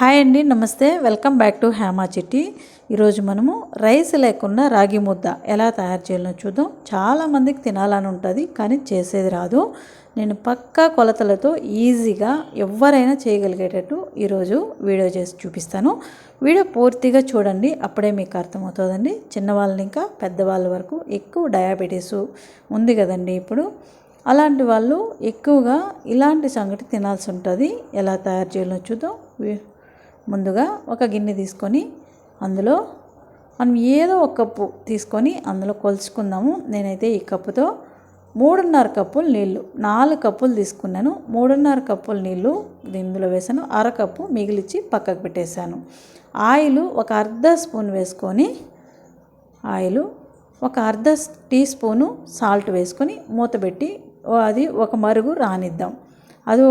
Hi అండి, నమస్తే. Welcome back to Hema చిట్టి. ఈరోజు మనము రైస్ లేకుండా రాగి ముద్ద ఎలా తయారు చేయాలో చూద్దాం. చాలామందికి తినాలని ఉంటుంది, కానీ చేసేది రాదు. నేను పక్కా కొలతలతో ఈజీగా ఎవరైనా చేయగలిగేటట్టు ఈరోజు వీడియో చేసి చూపిస్తాను. వీడియో పూర్తిగా చూడండి, అప్పుడే మీకు అర్థమవుతుందండి. చిన్నవాళ్ళని ఇంకా పెద్దవాళ్ళ వరకు ఎక్కువ డయాబెటీసు ఉంది కదండి ఇప్పుడు. అలాంటి వాళ్ళు ఎక్కువగా ఇలాంటి సంగటి తినాల్సి ఉంటుంది. ఎలా తయారు చేయాలో చూద్దాం. ముందుగా ఒక గిన్నె తీసుకొని అందులో మనం ఏదో ఒక కప్పు తీసుకొని అందులో కొలుచుకుందాము. నేనైతే ఈ కప్పుతో 3.5 కప్పులు నీళ్ళు, 4 కప్పులు తీసుకున్నాను. 3.5 కప్పుల నీళ్ళు ఇందులో వేసాను. అరకప్పు మిగిలిచ్చి పక్కకు పెట్టేశాను. ఆయిల్ ఒక అర్ధ స్పూన్ వేసుకొని, ఆయిల్ ఒక అర్ధ టీ స్పూను సాల్ట్ వేసుకొని మూత పెట్టి అది ఒక మరుగు రానిద్దాం. అది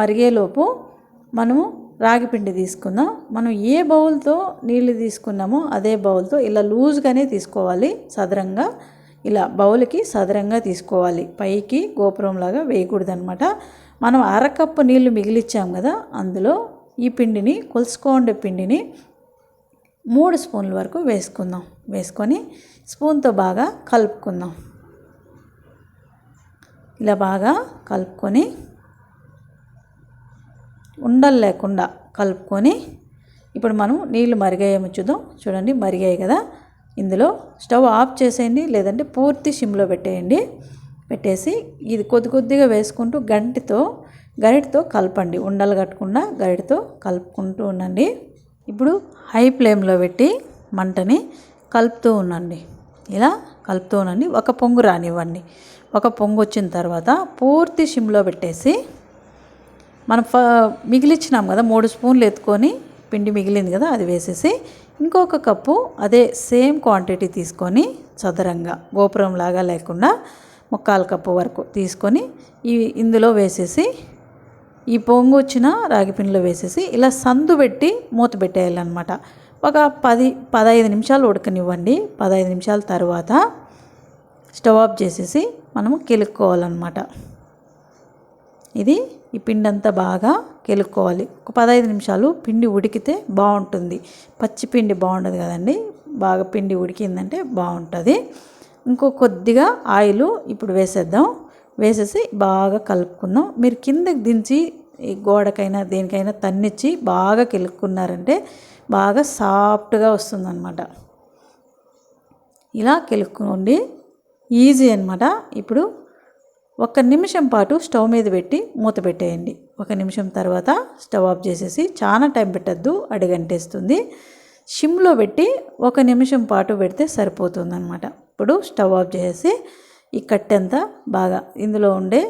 మరిగేలోపు మనము రాగి పిండి తీసుకుందాం. మనం ఏ బౌల్తో నీళ్ళు తీసుకున్నామో అదే బౌల్తో ఇలా లూజ్గానే తీసుకోవాలి. సదరంగా ఇలా బౌల్కి సదరంగా తీసుకోవాలి. పైకి గోపురంలాగా వేయకూడదనమాట. మనం అరకప్పు నీళ్ళు మిగిలిచ్చాం కదా, అందులో ఈ పిండిని, కొలుసుకోండే పిండిని 3 స్పూన్ల వరకు వేసుకుందాం. వేసుకొని స్పూన్తో బాగా కలుపుకుందాం. ఇలా బాగా కలుపుకొని ఉండలు లేకుండా కలుపుకొని, ఇప్పుడు మనం నీళ్ళు మరిగాయేమో చూద్దాం. చూడండి, మరిగాయి కదా. ఇందులో స్టవ్ ఆఫ్ చేసేయండి, లేదంటే పూర్తి సిమ్లో పెట్టేయండి. పెట్టేసి ఇది కొద్ది కొద్దిగా వేసుకుంటూ గరిటతో కలపండి. ఉండలు కట్టకుండా గరిటతో కలుపుకుంటూ ఉండండి. ఇప్పుడు హై ఫ్లేమ్లో పెట్టి మంటని కలుపుతూ ఉండండి. ఇలా కలుపుతూ ఉండండి. ఒక పొంగు రానివ్వండి. ఒక పొంగు వచ్చిన తర్వాత పూర్తి సిమ్లో పెట్టేసి, మనం మిగిలిచ్చినాం కదా 3 స్పూన్లు ఎత్తుకొని, పిండి మిగిలింది కదా అది వేసేసి, ఇంకొక కప్పు అదే సేమ్ క్వాంటిటీ తీసుకొని చదరంగా గోపురంలాగా లేకుండా 3/4 కప్పు వరకు తీసుకొని ఇందులో వేసేసి, ఈ పొంగు వచ్చిన రాగి పిండిలో వేసేసి ఇలా సందు పెట్టి మూత పెట్టేయాలన్నమాట. ఒక 10-15 నిమిషాలు ఉడకనివ్వండి. 15 నిమిషాల తర్వాత స్టవ్ ఆఫ్ చేసేసి మనము కెలుక్కోవాలన్నమాట. ఈ పిండి అంతా బాగా కెలుక్కోవాలి. ఒక 15 నిమిషాలు పిండి ఉడికితే బాగుంటుంది. పచ్చి పిండి బాగుండదు కదండి. బాగా పిండి ఉడికిందంటే బాగుంటుంది. ఇంకో కొద్దిగా ఆయిల్ ఇప్పుడు వేసేద్దాం. వేసేసి బాగా కలుపుకుందాం. మీరు కిందకి దించి ఈ గోడకైనా దేనికైనా తన్నిచ్చి బాగా కెలుక్కున్నారంటే బాగా సాఫ్ట్గా వస్తుందన్నమాట. ఇలా కెలుక్కోండి, ఈజీ అన్నమాట. ఇప్పుడు 1 నిమిషం పాటు స్టవ్ మీద పెట్టి మూత పెట్టేయండి. 1 నిమిషం తర్వాత స్టవ్ ఆఫ్ చేసేసి, చాలా టైం పెట్టద్దు, అడుగంటేస్తుంది. సిమ్లో పెట్టి 1 నిమిషం పాటు పెడితే సరిపోతుంది అనమాట. ఇప్పుడు స్టవ్ ఆఫ్ చేసేసి ఈ కట్టె అంతా బాగా ఇందులో ఉండే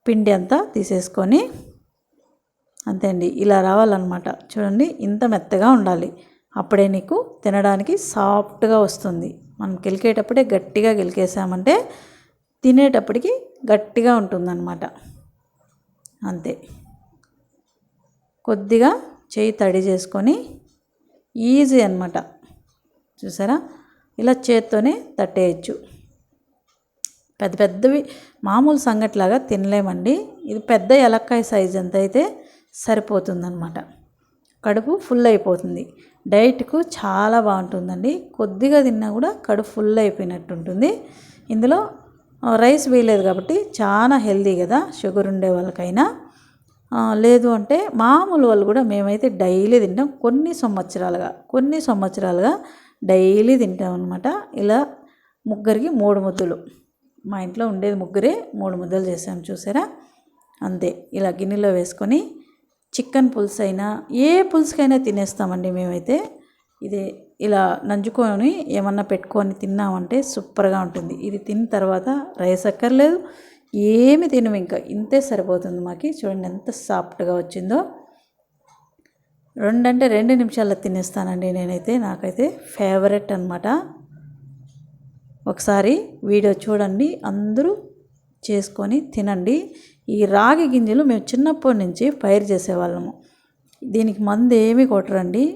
పిండి అంతా తీసేసుకొని, అంతే అండి, ఇలా రావాలన్నమాట. చూడండి, ఇంత మెత్తగా ఉండాలి. అప్పుడే నీకు తినడానికి సాఫ్ట్గా వస్తుంది. మనం గిలికేటప్పుడే గట్టిగా గిలికేసామంటే తినేటప్పటికి గట్టిగా ఉంటుందన్నమాట. అంతే. కొద్దిగా చేయి తడి చేసుకొని ఈజీ అన్నమాట. చూసారా, ఇలా చేత్తోనే తట్టేయచ్చు. పెద్ద పెద్దవి మామూలు సంగట్లాగా తినలేమండి. ఇది పెద్ద ఎలక్కాయ సైజ్ అంత అయితే సరిపోతుందన్నమాట. కడుపు ఫుల్ అయిపోతుంది. డైట్కు చాలా బాగుంటుందండి. కొద్దిగా తిన్నా కూడా కడుపు ఫుల్ అయిపోయినట్టు ఉంటుంది. ఇందులో రైస్ వేయలేదు కాబట్టి చాలా హెల్దీ కదా. షుగర్ ఉండే వాళ్ళకైనా, లేదు అంటే మామూలు వాళ్ళు కూడా, మేమైతే డైలీ తింటాం. కొన్ని సంవత్సరాలుగా డైలీ తింటాం అనమాట. ఇలా ముగ్గురికి 3 ముద్దలు. మా ఇంట్లో ఉండేది ముగ్గురే, 3 ముద్దలు చేసాం. చూసారా, అంతే. ఇలా గిన్నెలో వేసుకొని చికెన్ పులుసు అయినా ఏ పులుసుకైనా తినేస్తామండి మేమైతే. ఇది ఇలా నంజుకొని ఏమన్నా పెట్టుకొని తిన్నామంటే సూపర్గా ఉంటుంది. ఇది తిన్న తర్వాత రైస్ అక్కర్లేదు, ఏమి తినము, ఇంకా ఇంతే సరిపోతుంది మాకు. చూడండి ఎంత సాఫ్ట్గా వచ్చిందో. 2 నిమిషాల్లో తినేస్తానండి నేనైతే. నాకైతే ఫేవరెట్ అనమాట. ఒకసారి వీడియో చూడండి, అందరూ చేసుకొని తినండి. ఈ రాగి గింజలు మేము చిన్నప్పటి నుంచి పైరు చేసేవాళ్ళము. దీనికి మందు ఏమీ కొట్టరండి.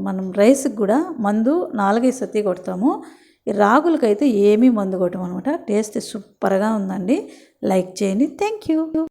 మనం రైస్కి కూడా మందు 4-5 సతి కొడతాము. ఈ రాగులకైతే ఏమీ మందు కొట్టమన్నమాట. టేస్ట్ సూపర్గా ఉందండి. లైక్ చేయండి. Thank you.